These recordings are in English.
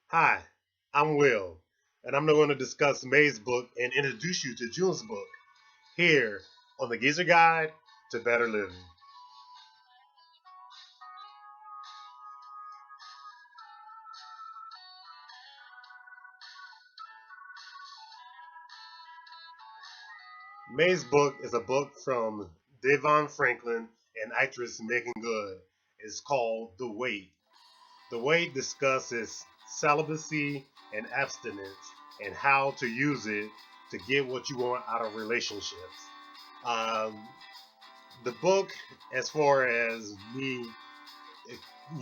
Hi, I'm Will, and I'm going to discuss May's book and introduce you to June's book here on the Geezer Guide to Better Living. May's book is a book from Devon Franklin and actress Megan Good. It's called The Weight. The Weight discusses celibacy and abstinence and how to use it to get what you want out of relationships. Um, the book, as far as me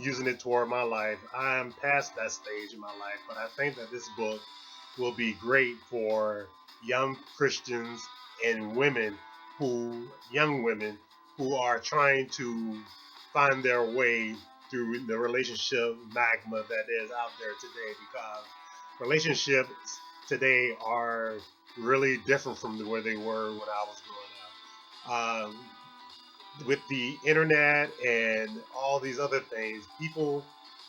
using it toward my life. I'm past that stage in my life, but I think that this book will be great for young Christians and young women who are trying to find their way through the relationship magma that is out there today because relationships today are really different from where they were when I was growing up. With the internet and all these other things, people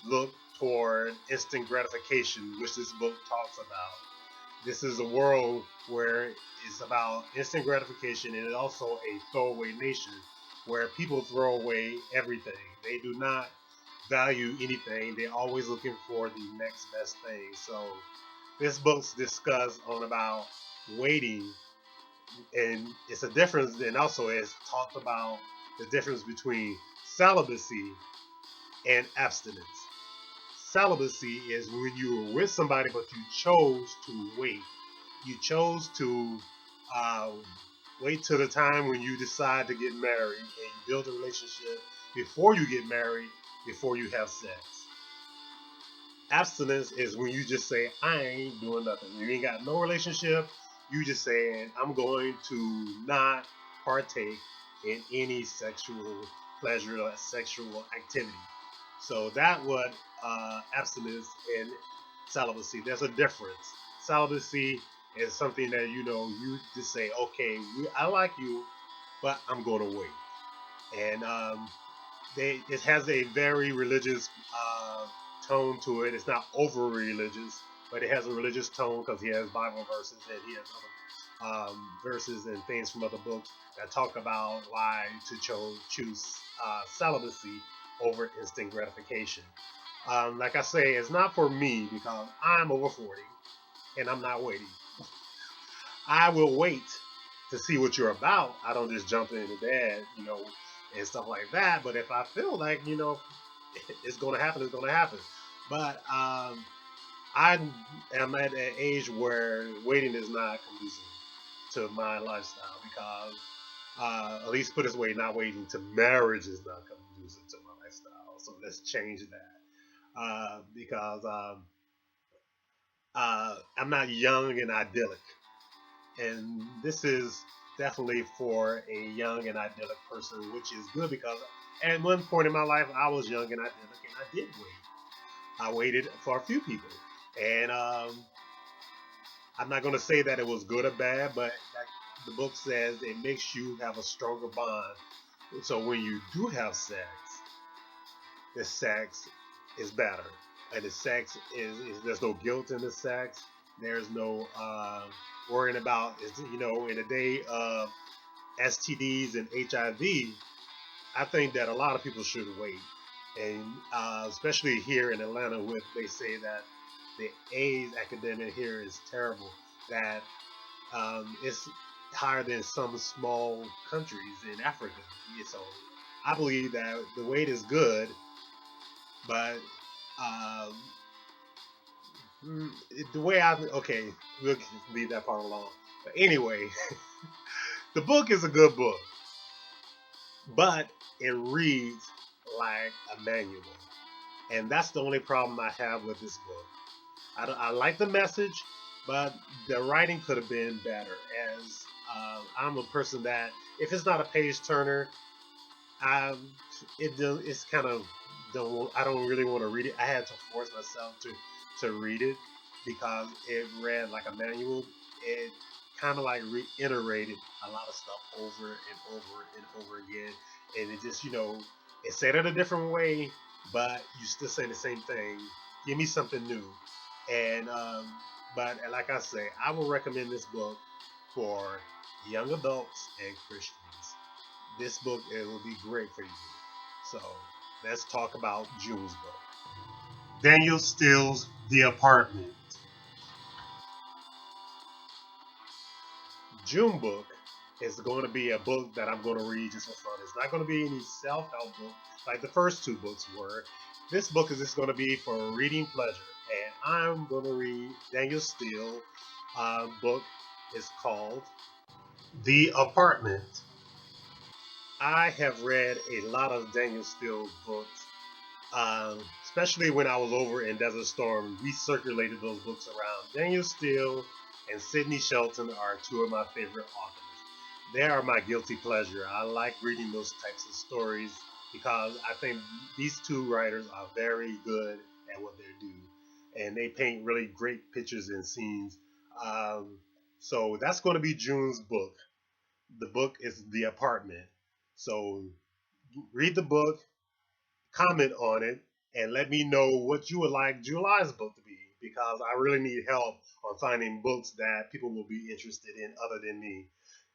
look toward instant gratification, which this book talks about. This is a world where it's about instant gratification and it's also a throwaway nation where people throw away everything. They do not value anything. They're always looking for the next best thing. So this book's discussed on about waiting, and it's a difference, and also it's talked about the difference between celibacy and abstinence. Celibacy is when you were with somebody but you chose to wait. You chose to uh, wait till the time when you decide to get married and you build a relationship before you get married, before you have sex. Abstinence is when you just say, I ain't doing nothing. You ain't got no relationship. You just saying, I'm going to not partake in any sexual pleasure or sexual activity. So that what abstinence and celibacy. There's a difference. Celibacy is something that you just say, okay, I like you, but I'm going to wait. And it has a very religious tone to it. It's not over religious, but it has a religious tone because he has Bible verses and he has other verses and things from other books that talk about why to choose celibacy over instant gratification. Like I say, it's not for me because I'm over 40 and I'm not waiting. I will wait to see what you're about. I don't just jump into bed, and stuff like that. But if I feel like, it's going to happen, it's going to happen. But I am at an age where waiting is not conducive to my lifestyle because, at least put it this way, not waiting to marriage is not conducive to my lifestyle. So let's change that because I'm not young and idyllic. And this is definitely for a young and idyllic person, which is good because at one point in my life I was young and idyllic, and I did wait. I waited for a few people, and I'm not going to say that it was good or bad, but like the book says, it makes you have a stronger bond. So when you do have sex, the sex is better, and the sex is there's no guilt in the sex. There's no worrying about in a day of STDs and HIV. I think that a lot of people should wait, and especially here in Atlanta, where they say that the AIDS epidemic here is terrible. That it's higher than some small countries in Africa. Yeah, so I believe that the wait is good, but um, the way I okay, we'll leave that part alone. But anyway, the book is a good book, but it reads like a manual. And that's the only problem I have with this book. I like the message, but the writing could have been better. As I'm a person that, if it's not a page turner, um, it's kind of don't I don't really want to read it. I had to force myself to read it because it read like a manual. It kind of like reiterated a lot of stuff over and over and over again, and it just it said it a different way, but you still say the same thing. Give me something new. And but like I say, I will recommend this book for young adults and Christians. This book, it will be great for you. So let's talk about June's book. Daniel Steele's The Apartment. June book is going to be a book that I'm going to read just for fun. It's not going to be any self-help book like the first two books were. This book is just going to be for reading pleasure, and I'm going to read Daniel Steele. Book is called The Apartment. I have read a lot of Daniel Steele books, especially when I was over in Desert Storm. We circulated those books around. Daniel Steele and Sidney Shelton are two of my favorite authors. They are my guilty pleasure. I like reading those types of stories because I think these two writers are very good at what they do, and they paint really great pictures and scenes. Um, so that's going to be June's book. The book is The Apartment. So read the book, comment on it, and let me know what you would like July's book to be because I really need help on finding books that people will be interested in other than me.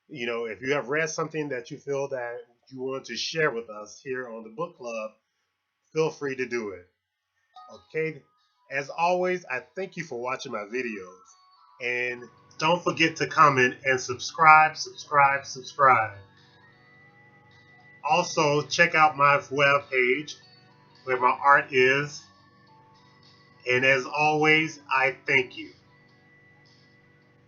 You know, if you have read something that you feel that you want to share with us here on the book club, feel free to do it. Okay? As always, I thank you for watching my videos. And don't forget to comment and subscribe, subscribe, subscribe. Also, check out my web page where my art is. And as always, I thank you.